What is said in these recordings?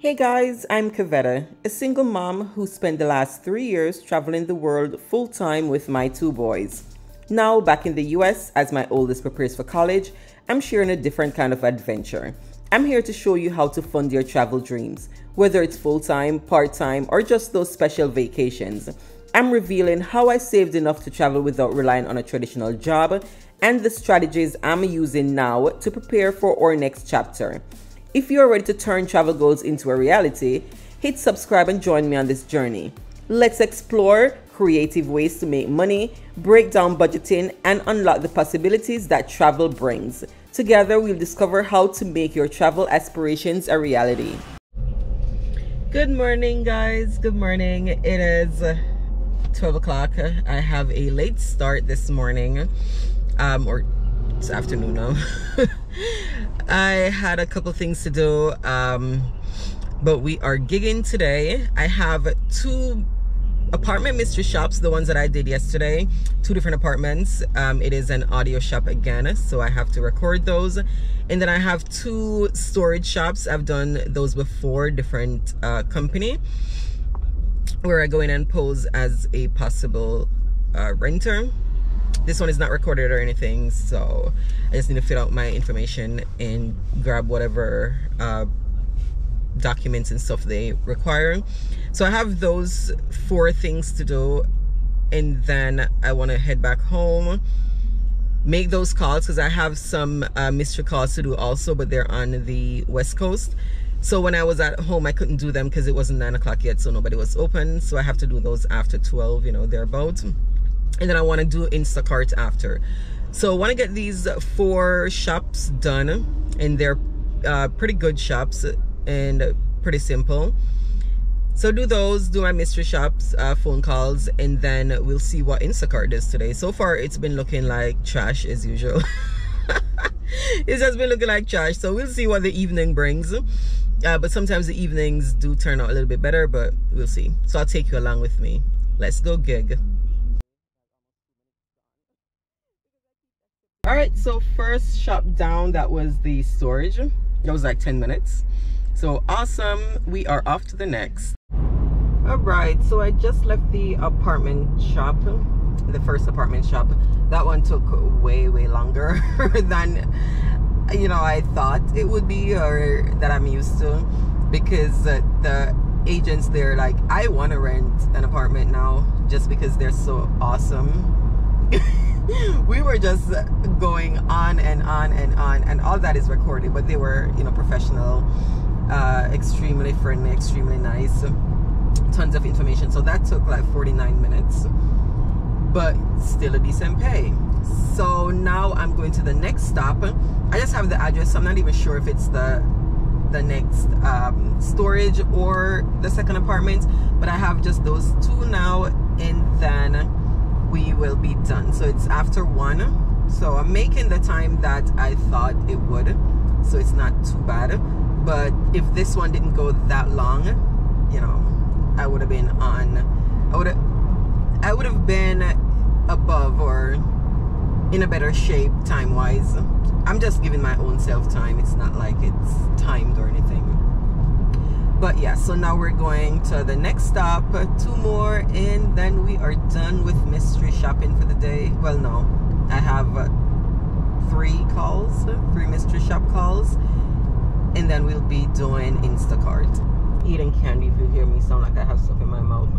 Hey guys, I'm Kavetta, a single mom who spent the last 3 years traveling the world full-time with my 2 boys. Now back in the US as my oldest prepares for college, I'm sharing a different kind of adventure. I'm here to show you how to fund your travel dreams, whether it's full-time, part-time, or just those special vacations. I'm revealing how I saved enough to travel without relying on a traditional job and the strategies I'm using now to prepare for our next chapter. If you're ready to turn travel goals into a reality, hit subscribe and join me on this journey. Let's explore creative ways to make money, break down budgeting, and unlock the possibilities that travel brings. Together, we'll discover how to make your travel aspirations a reality. Good morning, guys. Good morning. It is 12 o'clock. I have a late start this morning, or it's afternoon now. I had a couple things to do, but we are gigging today. I have 2 apartment mystery shops, the ones that I did yesterday, 2 different apartments. It is an audio shop again, so I have to record those. And then I have 2 storage shops. I've done those before, different company, where I go in and pose as a possible renter. This one is not recorded or anything, so I just need to fill out my information and grab whatever documents and stuff they require. So I have those 4 things to do, and then I want to head back home, make those calls, because I have some mystery calls to do also, but they're on the West Coast. So when I was at home, I couldn't do them because it wasn't 9 o'clock yet, so nobody was open. So I have to do those after 12, you know, thereabouts. And then I want to do Instacart after. So I want to get these 4 shops done, and they're pretty good shops and pretty simple. So do those, do my mystery shops, phone calls, and then we'll see what Instacart does today. So far, it's been looking like trash as usual. It has been looking like trash, so we'll see what the evening brings. But sometimes the evenings do turn out a little bit better, but we'll see. So I'll take you along with me. Let's go gig. All right, so first shop down, that was the storage. That was like 10 minutes. So awesome, we are off to the next. All right, so I just left the apartment shop, the first apartment shop. That one took way longer than, you know, I thought it would be, or that I'm used to, because the agents there, like, I want to rent an apartment now just because they're so awesome. We were just going on and on and on, and all that is recorded, but they were, you know, professional, extremely friendly, extremely nice, tons of information. So that took like 49 minutes, but still a decent pay. So now I'm going to the next stop. I just have the address, so I'm not even sure if it's the next storage or the second apartment, but I have just those 2 now, and then we will be done. So it's after 1, so I'm making the time that I thought it would, so it's not too bad. But if this one didn't go that long, you know, I would have been on, I would have been above or in a better shape time wise. I'm just giving my own self time. It's not like it's timed or anything. But yeah, so now we're going to the next stop, 2 more, and then we are done with mystery shopping for the day. Well, no, I have 3 mystery shop calls, and then we'll be doing Instacart. Eating candy, if you hear me sound like I have stuff in my mouth.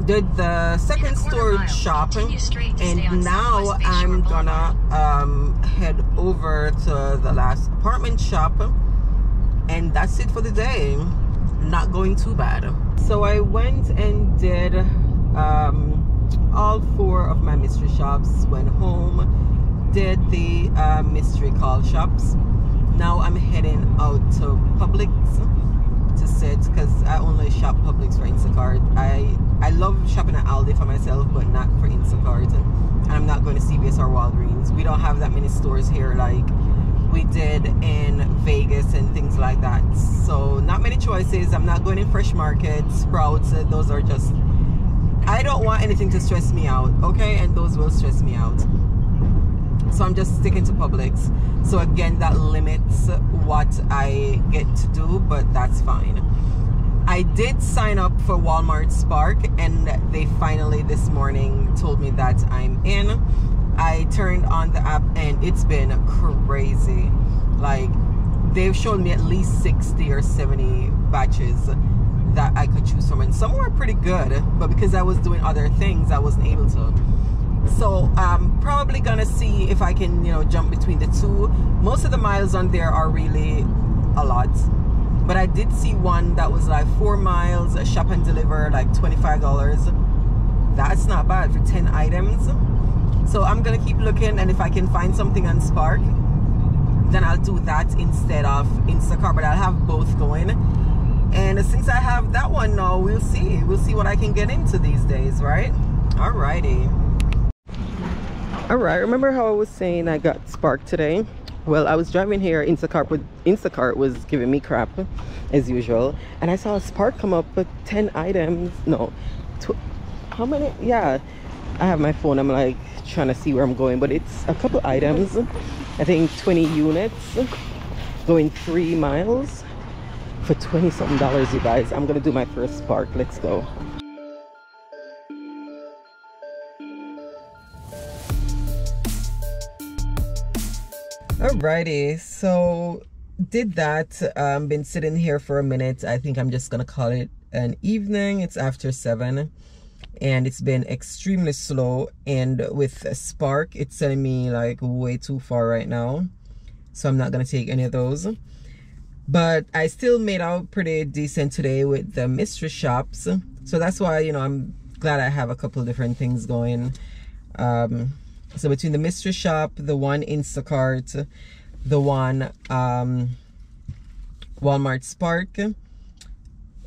Did the second storage shop, and now I'm gonna head over to the last apartment shop, and that's it for the day. Not going too bad. So I went and did all 4 of my mystery shops, went home, did the mystery call shops. Now I'm heading out to Publix to sit, because I only shop Publix for Instacart. I love shopping at Aldi for myself, but not for Instacart. And I'm not going to CVS or Walgreens. We don't have that many stores here like we did in Vegas and things like that. So not many choices. I'm not going in Fresh Market, Sprouts. Those are just, I don't want anything to stress me out, okay? And those will stress me out. so I'm just sticking to Publix. So again, that limits what I get to do, but that's fine. I did sign up for Walmart Spark, and they finally this morning told me that I'm in. I turned on the app and it's been crazy. Like, they've shown me at least 60 or 70 batches that I could choose from, and some were pretty good, but because I was doing other things, I wasn't able to. So I'm probably gonna see if I can, you know, jump between the two. Most of the miles on there are really a lot, but I did see one that was like 4 miles, a shop and deliver, like $25. That's not bad for 10 items. So I'm gonna keep looking, and if I can find something on Spark, then I'll do that instead of Instacart, but I'll have both going. And since I have that one now, we'll see what I can get into these days, right? Alrighty. Alright, remember how I was saying I got Spark today? Well, I was driving here, Instacart was giving me crap as usual, and I saw a Spark come up with 10 items. No, how many? Yeah, I have my phone, I'm like trying to see where I'm going, but it's a couple items. I think 20 units going 3 miles for $20 something, you guys. I'm gonna do my first Spark. Let's go. Alrighty, so did that. Been sitting here for a minute. I think I'm just gonna call it an evening. It's after 7 and it's been extremely slow, and with Spark it's sending me like way too far right now, so I'm not gonna take any of those. But I still made out pretty decent today with the mystery shops, so that's why, you know, I'm glad I have a couple of different things going. So between the mystery shop, the one Instacart, the one Walmart Spark,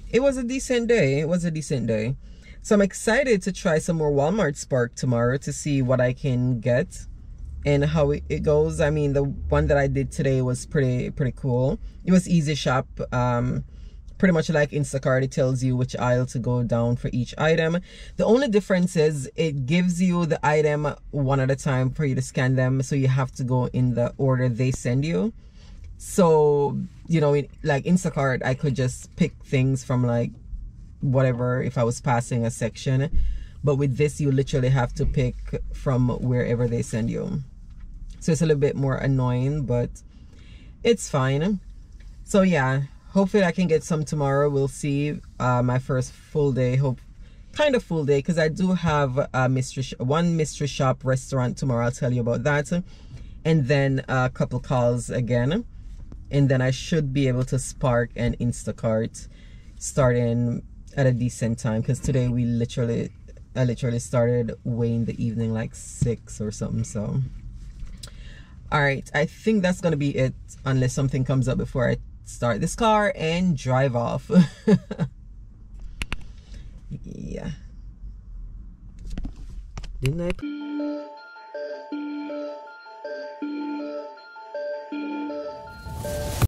it was a decent day. It was a decent day. So I'm excited to try some more Walmart Spark tomorrow to see what I can get and how it goes. I mean, the one that I did today was pretty cool. It was easy shop, pretty much like Instacart. It tells you which aisle to go down for each item. The only difference is it gives you the item one at a time for you to scan them, so you have to go in the order they send you. So, you know, like Instacart, I could just pick things from like whatever if I was passing a section, but with this you literally have to pick from wherever they send you. So it's a little bit more annoying, but it's fine. So yeah, hopefully I can get some tomorrow. We'll see. My first full day, kind of full day, because I do have a one mystery shop restaurant tomorrow. I'll tell you about that, and then a couple calls again, and then I should be able to Spark and Instacart starting at a decent time, because today I literally started way in the evening, like 6 or something. So all right, I think that's gonna be it, unless something comes up before I start this car and drive off. Yeah, didn't I?